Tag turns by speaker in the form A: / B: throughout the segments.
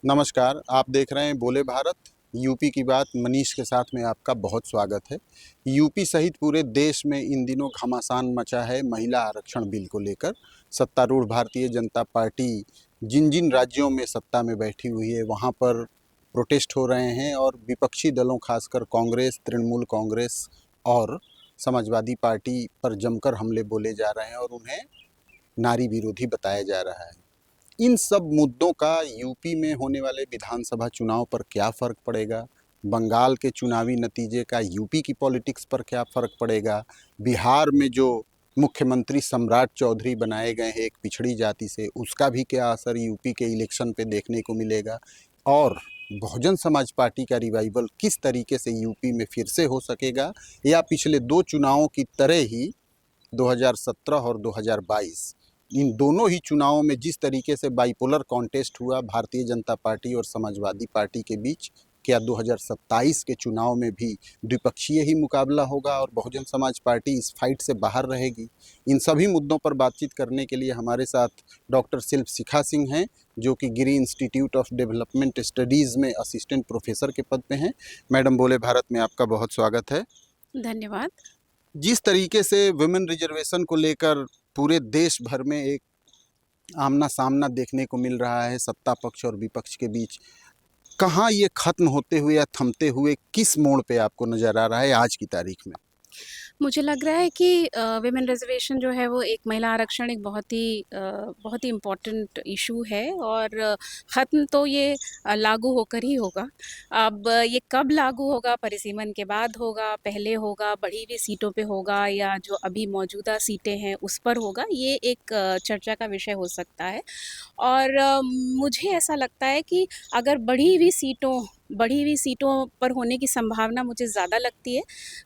A: नमस्कार, आप देख रहे हैं बोले भारत। यूपी की बात मनीष के साथ में आपका बहुत स्वागत है। यूपी सहित पूरे देश में इन दिनों घमासान मचा है महिला आरक्षण बिल को लेकर। सत्तारूढ़ भारतीय जनता पार्टी जिन जिन राज्यों में सत्ता में बैठी हुई है वहाँ पर प्रोटेस्ट हो रहे हैं और विपक्षी दलों खासकर कांग्रेस, तृणमूल कांग्रेस और समाजवादी पार्टी पर जमकर हमले बोले जा रहे हैं और उन्हें नारी विरोधी बताया जा रहा है। इन सब मुद्दों का यूपी में होने वाले विधानसभा चुनाव पर क्या फ़र्क पड़ेगा, बंगाल के चुनावी नतीजे का यूपी की पॉलिटिक्स पर क्या फ़र्क पड़ेगा, बिहार में जो मुख्यमंत्री सम्राट चौधरी बनाए गए हैं एक पिछड़ी जाति से, उसका भी क्या असर यूपी के इलेक्शन पे देखने को मिलेगा, और बहुजन समाज पार्टी का रिवाइवल किस तरीके से यूपी में फिर से हो सकेगा, या पिछले दो चुनावों की तरह ही 2017 और 2022 इन दोनों ही चुनावों में जिस तरीके से बाइपोलर कॉन्टेस्ट हुआ भारतीय जनता पार्टी और समाजवादी पार्टी के बीच, क्या 2027 के चुनाव में भी द्विपक्षीय ही मुकाबला होगा और बहुजन समाज पार्टी इस फाइट से बाहर रहेगी। इन सभी मुद्दों पर बातचीत करने के लिए हमारे साथ डॉक्टर शिल्प शिखा सिंह हैं, जो कि गिरी इंस्टीट्यूट ऑफ डेवलपमेंट स्टडीज़ में असिस्टेंट प्रोफेसर के पद पे हैं। मैडम, बोले भारत में आपका बहुत स्वागत है।
B: धन्यवाद।
A: जिस तरीके से वुमेन रिजर्वेशन को लेकर पूरे देश भर में एक आमना सामना देखने को मिल रहा है सत्ता पक्ष और विपक्ष के बीच, कहाँ ये खत्म होते हुए या थमते हुए किस मोड़ पे आपको नज़र आ रहा है आज की तारीख में?
B: मुझे लग रहा है कि विमेन रिज़र्वेशन जो है वो एक महिला आरक्षण एक बहुत ही इम्पोर्टेंट इशू है और ख़त्म तो ये लागू होकर ही होगा। अब ये कब लागू होगा, परिसीमन के बाद होगा, पहले होगा, बढ़ी हुई सीटों पे होगा या जो अभी मौजूदा सीटें हैं उस पर होगा, ये एक चर्चा का विषय हो सकता है। और मुझे ऐसा लगता है कि अगर बढ़ी हुई सीटों पर होने की संभावना मुझे ज़्यादा लगती है,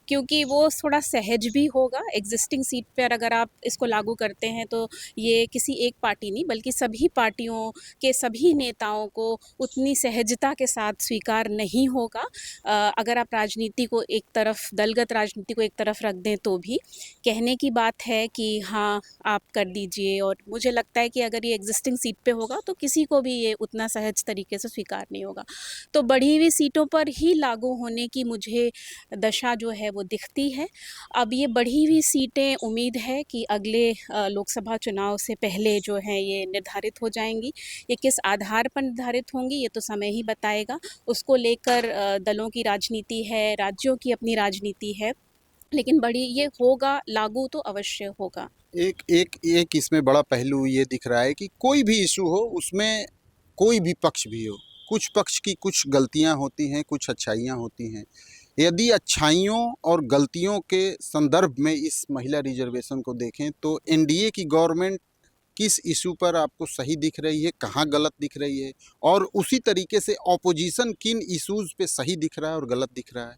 B: क्योंकि वो थोड़ा सहज भी होगा। एग्जिस्टिंग सीट पर अगर आप इसको लागू करते हैं तो ये किसी एक पार्टी नहीं बल्कि सभी पार्टियों के सभी नेताओं को उतनी सहजता के साथ स्वीकार नहीं होगा। अगर आप राजनीति को एक तरफ, दलगत राजनीति को एक तरफ रख दें तो भी कहने की बात है कि हाँ, आप कर दीजिए। और मुझे लगता है कि अगर ये एग्जिस्टिंग सीट पे होगा तो किसी को भी ये उतना सहज तरीके से स्वीकार नहीं होगा। तो बढ़ी हुई सीटों पर ही लागू होने की मुझे दशा जो है वो दिखती है। अब ये बढ़ी हुई सीटें उम्मीद है कि अगले लोकसभा चुनाव से पहले जो है ये निर्धारित हो जाएंगी। ये किस आधार पर निर्धारित होंगी ये तो समय ही बताएगा। उसको लेकर दलों की राजनीति है, राज्यों की अपनी राजनीति है, लेकिन बड़ी ये होगा, लागू तो अवश्य होगा।
A: एक एक एक इसमें बड़ा पहलू ये दिख रहा है कि कोई भी इशू हो उसमें कोई भी पक्ष भी हो, कुछ पक्ष की कुछ गलतियां होती हैं, कुछ अच्छाइयां होती हैं। यदि अच्छाइयों और गलतियों के संदर्भ में इस महिला रिजर्वेशन को देखें तो एनडीए की गवर्नमेंट किस इशू पर आपको सही दिख रही है, कहाँ गलत दिख रही है, और उसी तरीके से ऑपोजिशन किन इश्यूज़ पे सही दिख रहा है और गलत दिख रहा है?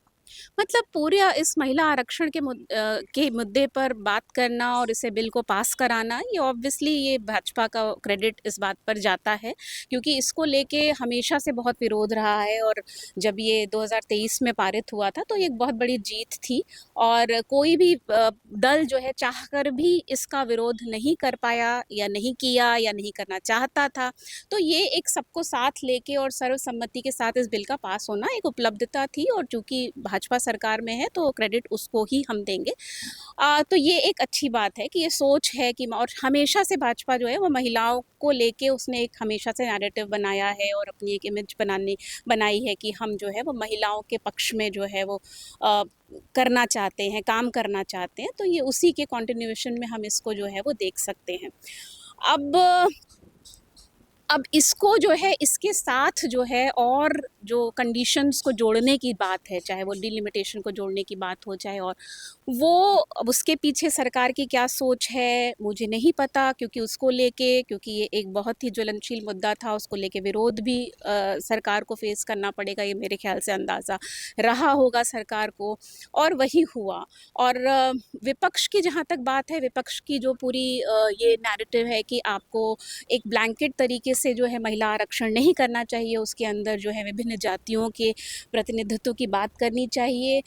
B: मतलब पूरे इस महिला आरक्षण के मुद्दे पर बात करना और इसे बिल को पास कराना, ये ऑब्वियसली ये भाजपा का क्रेडिट इस बात पर जाता है, क्योंकि इसको लेके हमेशा से बहुत विरोध रहा है। और जब ये 2023 में पारित हुआ था तो ये एक बहुत बड़ी जीत थी और कोई भी दल जो है चाहकर भी इसका विरोध नहीं कर पाया या नहीं किया या नहीं करना चाहता था। तो ये एक सबको साथ लेके और सर्वसम्मति के साथ इस बिल का पास होना एक उपलब्धता थी, और चूंकि भाजपा सरकार में है तो क्रेडिट उसको ही हम देंगे। तो ये एक अच्छी बात है कि ये सोच है कि, और हमेशा से भाजपा जो है वो महिलाओं को लेके उसने एक हमेशा से नैरेटिव बनाया है और अपनी एक इमेज बनाई है कि हम जो है वो महिलाओं के पक्ष में जो है वो करना चाहते हैं, काम करना चाहते हैं। तो ये उसी के कंटिन्यूएशन में हम इसको जो है वो देख सकते हैं। अब इसको जो है इसके साथ जो है और जो कंडीशंस को जोड़ने की बात है, चाहे वो डिलिमिटेशन को जोड़ने की बात हो, चाहे और वो, अब उसके पीछे सरकार की क्या सोच है मुझे नहीं पता, क्योंकि उसको लेके, क्योंकि ये एक बहुत ही ज्वलनशील मुद्दा था, उसको लेके विरोध भी सरकार को फेस करना पड़ेगा, ये मेरे ख्याल से अंदाज़ा रहा होगा सरकार को, और वही हुआ। और विपक्ष की जहाँ तक बात है, विपक्ष की जो पूरी ये नैरेटिव है कि आपको एक ब्लैंकेट तरीके से जो है महिला आरक्षण नहीं करना चाहिए, उसके अंदर जो है विभिन्न जातियों के प्रतिनिधित्व की बात करनी चाहिए।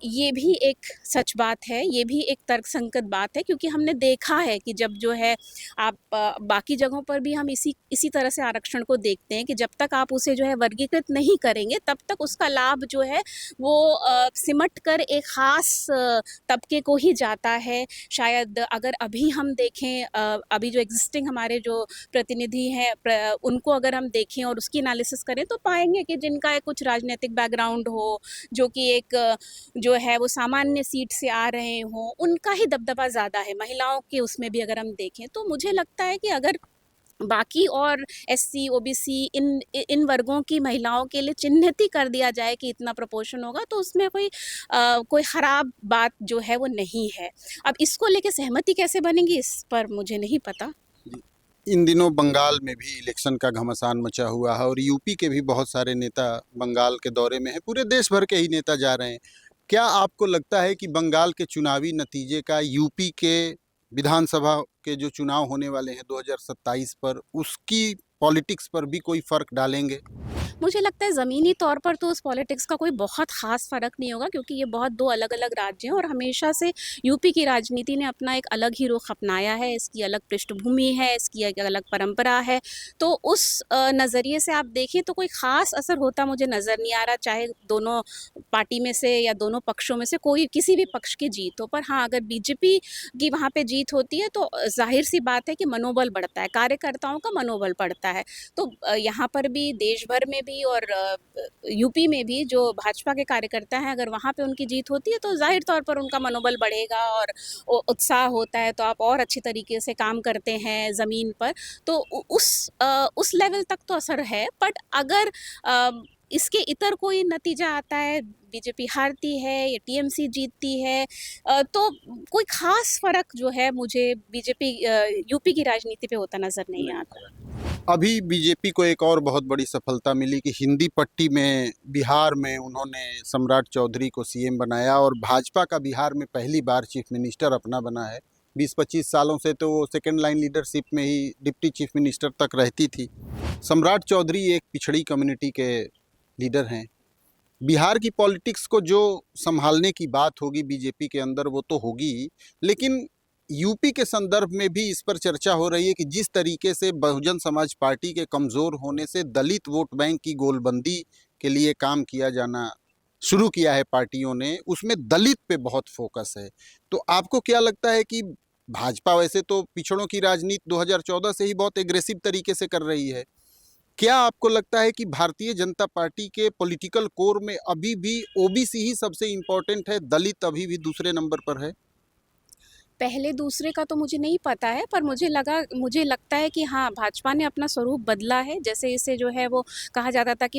B: ये भी एक सच बात है, ये भी एक तर्कसंगत बात है, क्योंकि हमने देखा है कि जब जो है आप बाकी जगहों पर भी हम इसी तरह से आरक्षण को देखते हैं कि जब तक आप उसे जो है वर्गीकृत नहीं करेंगे, तब तक उसका लाभ जो है वो सिमट कर एक ख़ास तबके को ही जाता है। शायद अगर अभी हम देखें, अभी जो एग्जिस्टिंग हमारे जो प्रतिनिधि हैं, उनको अगर हम देखें और उसकी एनालिसिस करें, तो पाएंगे कि जिनका एक कुछ राजनीतिक बैकग्राउंड हो, जो कि एक जो है वो सामान्य सीट से आ रहे हों, उनका ही दबदबा ज़्यादा है। महिलाओं के उसमें भी अगर हम देखें, तो मुझे लगता है कि अगर बाकी और एससी, ओबीसी इन वर्गों की महिलाओं के लिए चिन्हित ही कर दिया जाए कि इतना प्रपोर्शन होगा, तो उसमें कोई ख़राब बात जो है वो नहीं है। अब इसको लेके सहमति कैसे बनेगी, इस पर मुझे नहीं पता।
A: इन दिनों बंगाल में भी इलेक्शन का घमासान मचा हुआ है और यूपी के भी बहुत सारे नेता बंगाल के दौरे में हैं। पूरे देश भर के ही नेता जा रहे हैं। क्या आपको लगता है कि बंगाल के चुनावी नतीजे का यूपी के विधानसभा के जो चुनाव होने वाले हैं 2027 पर, उसकी पॉलिटिक्स पर भी कोई फ़र्क डालेंगे?
B: मुझे लगता है ज़मीनी तौर पर तो उस पॉलिटिक्स का कोई बहुत ख़ास फ़र्क नहीं होगा, क्योंकि ये बहुत 2 अलग-अलग राज्य हैं और हमेशा से यूपी की राजनीति ने अपना एक अलग ही रुख अपनाया है, इसकी अलग पृष्ठभूमि है, इसकी एक अलग परंपरा है। तो उस नज़रिए से आप देखें तो कोई ख़ास असर होता मुझे नज़र नहीं आ रहा, चाहे दोनों पार्टी में से या दोनों पक्षों में से कोई किसी भी पक्ष की जीत हो। पर हाँ, अगर बीजेपी की वहाँ पे जीत होती है, तो ज़ाहिर-सी बात है कि मनोबल बढ़ता है, कार्यकर्ताओं का मनोबल बढ़ता है। तो यहाँ पर भी, देश भर में भी और यूपी में भी जो भाजपा के कार्यकर्ता हैं, अगर वहाँ पे उनकी जीत होती है, तो ज़ाहिर तौर पर उनका मनोबल बढ़ेगा और उत्साह होता है, तो आप और अच्छी तरीके से काम करते हैं ज़मीन पर। तो उस लेवल तक तो असर है। बट अगर इसके इतर कोई नतीजा आता है, बीजेपी हारती है या टीएमसी जीतती है, तो कोई ख़ास फ़र्क जो है मुझे यूपी की राजनीति पे होता नज़र नहीं आता।
A: अभी बीजेपी को एक और बहुत बड़ी सफलता मिली कि हिंदी पट्टी में बिहार में उन्होंने सम्राट चौधरी को सीएम बनाया और भाजपा का बिहार में पहली बार चीफ मिनिस्टर अपना बना है। 20-25 सालों से तो वो सेकेंड लाइन लीडरशिप में ही डिप्टी चीफ मिनिस्टर तक रहती थी। सम्राट चौधरी एक पिछड़ी कम्युनिटी के लीडर हैं। बिहार की पॉलिटिक्स को जो संभालने की बात होगी बीजेपी के अंदर, वो तो होगी ही, लेकिन यूपी के संदर्भ में भी इस पर चर्चा हो रही है कि जिस तरीके से बहुजन समाज पार्टी के कमज़ोर होने से दलित वोट बैंक की गोलबंदी के लिए काम किया जाना शुरू किया है पार्टियों ने, उसमें दलित पे बहुत फोकस है। तो आपको क्या लगता है कि भाजपा वैसे तो पिछड़ों की राजनीति 2014 से ही बहुत एग्रेसिव तरीके से कर रही है, क्या आपको लगता है कि भारतीय जनता पार्टी के पॉलिटिकल कोर में अभी भी ओबीसी ही सबसे इम्पोर्टेंट है, दलित अभी भी दूसरे नंबर पर है?
B: पहले दूसरे का तो मुझे नहीं पता है, पर मुझे लगता है कि हाँ, भाजपा ने अपना स्वरूप बदला है। जैसे इसे जो है वो कहा जाता था कि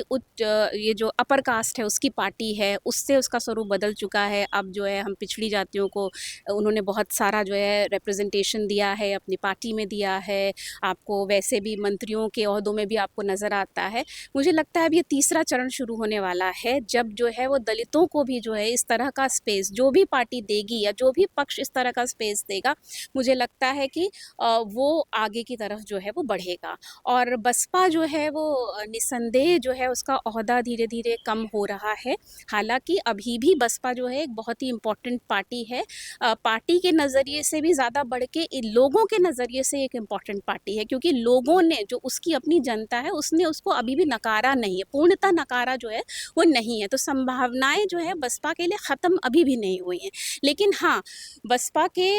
B: ये जो अपर कास्ट है उसकी पार्टी है, उससे उसका स्वरूप बदल चुका है। अब जो है हम पिछड़ी जातियों को उन्होंने बहुत सारा जो है रिप्रेजेंटेशन दिया है, अपनी पार्टी में दिया है, आपको वैसे भी मंत्रियों के ओहदों में भी आपको नज़र आता है। मुझे लगता है अब ये तीसरा चरण शुरू होने वाला है, जब जो है वो दलितों को भी जो है इस तरह का स्पेस, जो भी पार्टी देगी या जो भी पक्ष इस तरह का स्पेस देगा, मुझे लगता है कि वो आगे की तरफ जो है वो बढ़ेगा। और बसपा जो है वो निस्संदेह जो है उसका ओहदा धीरे-धीरे कम हो रहा है। हालाँकि अभी भी बसपा जो है एक बहुत ही इम्पोर्टेंट पार्टी है। पार्टी के नज़रिए से भी ज़्यादा बढ़ के लोगों के नज़रिए से एक इम्पोर्टेंट पार्टी है, क्योंकि लोगों ने, जो उसकी अपनी जनता है, उसने उसको अभी भी नकारा नहीं है, पूर्णतः नकारा जो है वो नहीं है। तो संभावनाएँ जो है बसपा के लिए ख़त्म अभी भी नहीं हुई हैं। लेकिन हाँ, बसपा के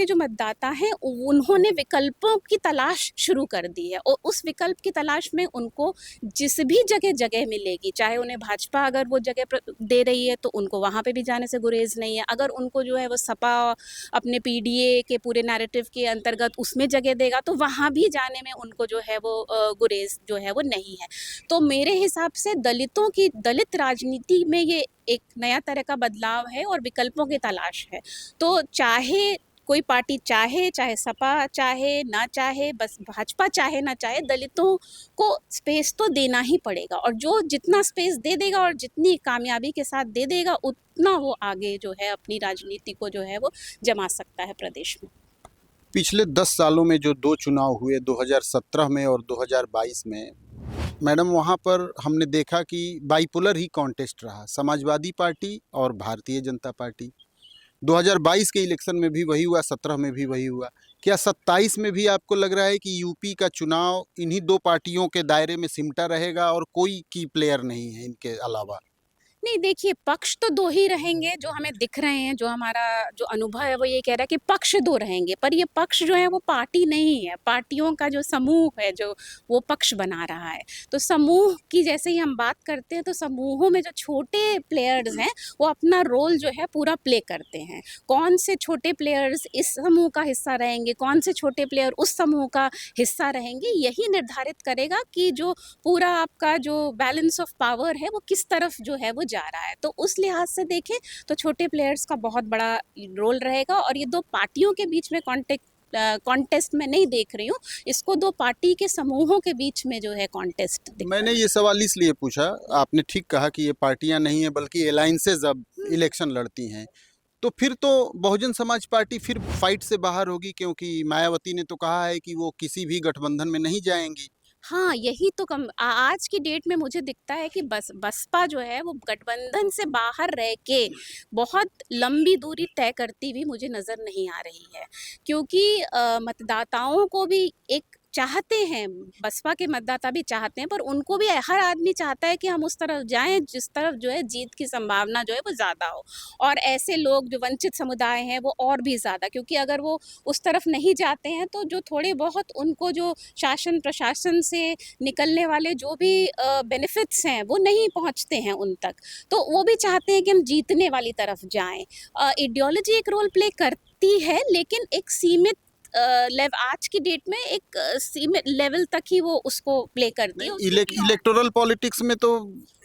B: जो मतदाता हैं, उन्होंने विकल्पों की तलाश शुरू कर दी है और उस विकल्प की तलाश में उनको जिस भी जगह मिलेगी, चाहे उन्हें भाजपा अगर वो जगह दे रही है तो उनको वहाँ पे भी जाने से गुरेज नहीं है। अगर उनको जो है वो सपा अपने पीडीए के पूरे नैरेटिव के अंतर्गत उसमें जगह देगा, तो वहाँ भी जाने में उनको जो है वो गुरेज जो है वो नहीं है। तो मेरे हिसाब से दलित राजनीति में ये एक नया तरह का बदलाव है और विकल्पों की तलाश है। तो चाहे कोई पार्टी चाहे सपा चाहे ना चाहे, बस भाजपा चाहे ना चाहे, दलितों को स्पेस तो देना ही पड़ेगा और जो जितना स्पेस दे देगा और जितनी कामयाबी के साथ दे देगा, उतना वो आगे जो है अपनी राजनीति को जो है वो जमा सकता है प्रदेश में।
A: पिछले 10 सालों में जो 2 चुनाव हुए 2017 में और 2022 में, मैडम वहाँ पर हमने देखा कि बाइपोलर ही कॉन्टेस्ट रहा, समाजवादी पार्टी और भारतीय जनता पार्टी। 2022 के इलेक्शन में भी वही हुआ, 17 में भी वही हुआ। क्या 27 में भी आपको लग रहा है कि यूपी का चुनाव इन्हीं 2 पार्टियों के दायरे में सिमटा रहेगा और कोई की प्लेयर नहीं है इनके अलावा?
B: नहीं देखिए, पक्ष तो 2 ही रहेंगे जो हमें दिख रहे हैं, जो हमारा जो अनुभव है वो ये कह रहा है कि पक्ष 2 रहेंगे, पर ये पक्ष जो है वो पार्टी नहीं है, पार्टियों का जो समूह है जो वो पक्ष बना रहा है। तो समूह की जैसे ही हम बात करते हैं तो समूहों में जो छोटे प्लेयर्स हैं वो अपना रोल जो है पूरा प्ले करते हैं। कौन से छोटे प्लेयर्स इस समूह का हिस्सा रहेंगे, कौन से छोटे प्लेयर उस समूह का हिस्सा रहेंगे, यही निर्धारित करेगा कि जो पूरा आपका जो बैलेंस ऑफ पावर है वो किस तरफ जो है वो जा रहा है। तो उस लिहाज से देखें तो छोटे प्लेयर्स का बहुत बड़ा रोल रहेगा और ये 2 पार्टियों के बीच में कॉन्टेस्ट में नहीं देख रही हूँ, इसको 2 पार्टी के समूहों के बीच में जो है कॉन्टेस्ट दिख रहा
A: मैंने
B: है।
A: ये सवाल इसलिए पूछा, आपने ठीक कहा कि ये पार्टियां नहीं है बल्कि अलायंसेज अब इलेक्शन लड़ती हैं। तो फिर तो बहुजन समाज पार्टी फिर फाइट से बाहर होगी, क्योंकि मायावती ने तो कहा है कि वो किसी भी गठबंधन में नहीं जाएंगी।
B: हाँ, यही तो आज की डेट में मुझे दिखता है कि बसपा जो है वो गठबंधन से बाहर रह के बहुत लंबी दूरी तय करती हुई मुझे नज़र नहीं आ रही है। क्योंकि मतदाताओं को भी एक चाहते हैं, बसपा के मतदाता भी चाहते हैं, पर उनको भी हर आदमी चाहता है कि हम उस तरफ जाएँ जिस तरफ जो है जीत की संभावना जो है वो ज़्यादा हो। और ऐसे लोग जो वंचित समुदाय हैं वो और भी ज़्यादा, क्योंकि अगर वो उस तरफ नहीं जाते हैं तो जो थोड़े बहुत उनको जो शासन प्रशासन से निकलने वाले जो भी बेनिफिट्स हैं वो नहीं पहुंचते हैं उन तक। तो वो भी चाहते हैं कि हम जीतने वाली तरफ जाएं। आइडियोलॉजी एक रोल प्ले करती है, लेकिन एक सीमित आज की डेट में एक सीमित लेवल तक ही वो उसको प्ले करती है। उसके beyond
A: इलेक्टोरल पॉलिटिक्स में तो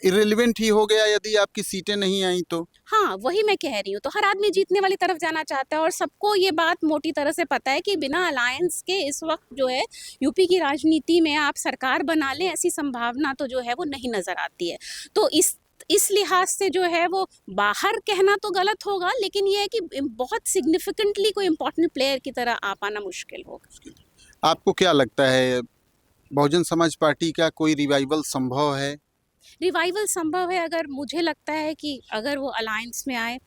A: इरेलीवेंट ही हो गया यदि आपकी सीटें नहीं आई तो।
B: हाँ, वही मैं कह रही हूँ। तो हर आदमी जीतने वाली तरफ जाना चाहता है और सबको ये बात मोटी तरह से पता है कि बिना अलायंस के इस वक़्त जो है यूपी की राजनीति में आप सरकार बना लें, ऐसी संभावना तो जो है वो नहीं नज़र आती है। तो इस लिहाज से जो है वो बाहर कहना तो गलत होगा, लेकिन ये है कि बहुत सिग्निफिकेंटली कोई इम्पोर्टेंट प्लेयर की तरह आ पाना मुश्किल होगा।
A: आपको क्या लगता है, बहुजन समाज पार्टी का कोई रिवाइवल संभव है?
B: रिवाइवल संभव है, अगर मुझे लगता है कि अगर वो अलायंस में आए,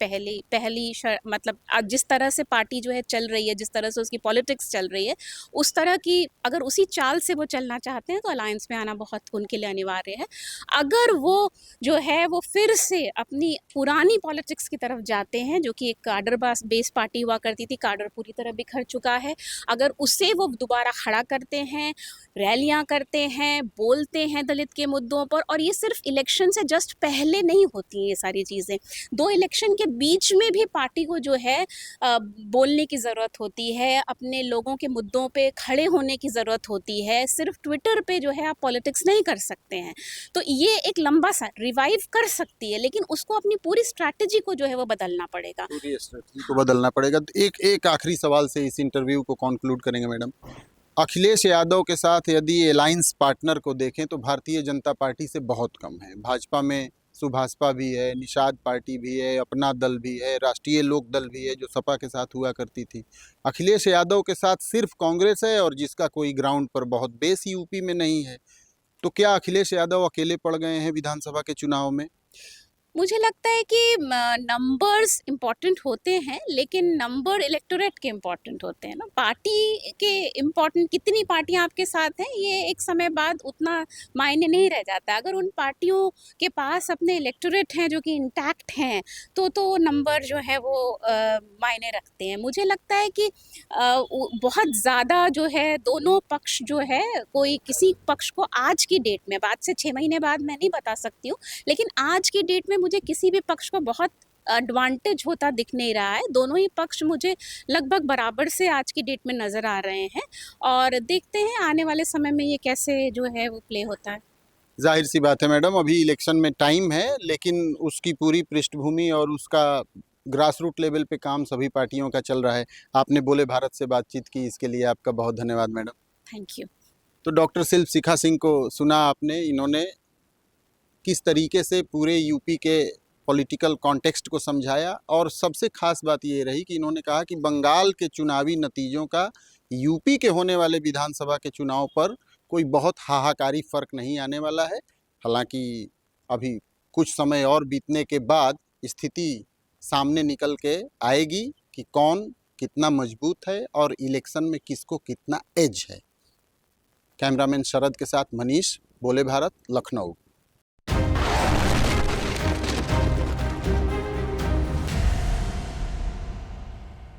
B: मतलब जिस तरह से पार्टी जो है चल रही है, जिस तरह से उसकी पॉलिटिक्स चल रही है, उस तरह की अगर उसी चाल से वो चलना चाहते हैं तो अलायंस में आना बहुत उनके लिए अनिवार्य है। अगर वो जो है वो फिर से अपनी पुरानी पॉलिटिक्स की तरफ जाते हैं, जो कि एक काडर बेस पार्टी हुआ करती थी, काडर पूरी तरह बिखर चुका है, अगर उसे वो दोबारा खड़ा करते हैं, रैलियां करते हैं, बोलते हैं दलित के मुद्दों पर, और ये सिर्फ इलेक्शन से जस्ट पहले नहीं होती ये सारी चीज़ें, 2 इलेक्शन के बीच में भी पार्टी को जो है बोलने की ज़रूरत होती है, अपने लोगों के मुद्दों पे खड़े होने की ज़रूरत होती है। सिर्फ ट्विटर पे जो है आप पॉलिटिक्स नहीं कर सकते हैं। तो ये एक लंबा सा रिवाइव कर सकती है, लेकिन उसको अपनी पूरी स्ट्रैटेजी को जो है वो बदलना पड़ेगा।
A: पूरी स्ट्रेटजी को बदलना पड़ेगा। तो एक आखिरी सवाल से इस इंटरव्यू को कंक्लूड करेंगे मैडम। अखिलेश यादव के साथ यदि अलायंस पार्टनर को देखें तो भारतीय जनता पार्टी से बहुत कम है। भाजपा में सुभाषपा भी है, निषाद पार्टी भी है, अपना दल भी है, राष्ट्रीय लोक दल भी है जो सपा के साथ हुआ करती थी। अखिलेश यादव के साथ सिर्फ कांग्रेस है और जिसका कोई ग्राउंड पर बहुत बेस यूपी में नहीं है। तो क्या अखिलेश यादव अकेले पड़ गए हैं विधानसभा के चुनाव में?
B: मुझे लगता है कि नंबर्स इम्पॉर्टेंट होते हैं, लेकिन नंबर इलेक्टोरेट के इम्पॉर्टेंट होते हैं ना, पार्टी के इम्पॉर्टेंट कितनी पार्टियां आपके साथ हैं ये एक समय बाद उतना मायने नहीं रह जाता। अगर उन पार्टियों के पास अपने इलेक्टोरेट हैं जो कि इंटैक्ट हैं तो नंबर जो है वो मायने रखते हैं। मुझे लगता है कि बहुत ज़्यादा जो है दोनों पक्ष जो है, कोई किसी पक्ष को आज की डेट में, बाद से 6 महीने बाद मैं नहीं बता सकती हूँ, लेकिन आज की डेट में मुझे किसी भी पक्ष को बहुत एडवांटेज होता दिख नहीं रहा है। दोनों ही पक्ष मुझे लगभग बराबर से आज की डेट में नज़र आ रहे हैं, और देखते हैं आने वाले समय में ये कैसे जो है वो प्ले होता है।
A: जाहिर सी बात है मैडम, अभी इलेक्शन में टाइम है, लेकिन उसकी पूरी पृष्ठभूमि और उसका ग्रास रूट लेवल पे काम सभी पार्टियों का चल रहा है। आपने बोले भारत से बातचीत की, इसके लिए आपका बहुत धन्यवाद मैडम।
B: Thank you.
A: तो डॉक्टर शिल्प शिखा सिंह को सुना आपने, इन्होंने किस तरीके से पूरे यूपी के पॉलिटिकल कॉन्टेक्स्ट को समझाया, और सबसे खास बात ये रही कि इन्होंने कहा कि बंगाल के चुनावी नतीजों का यूपी के होने वाले विधानसभा के चुनाव पर कोई बहुत हाहाकारी फर्क नहीं आने वाला है। हालांकि अभी कुछ समय और बीतने के बाद स्थिति सामने निकल के आएगी कि कौन कितना मजबूत है और इलेक्शन में किसको कितना एज है। कैमरामैन शरद के साथ मनीष, बोले भारत, लखनऊ।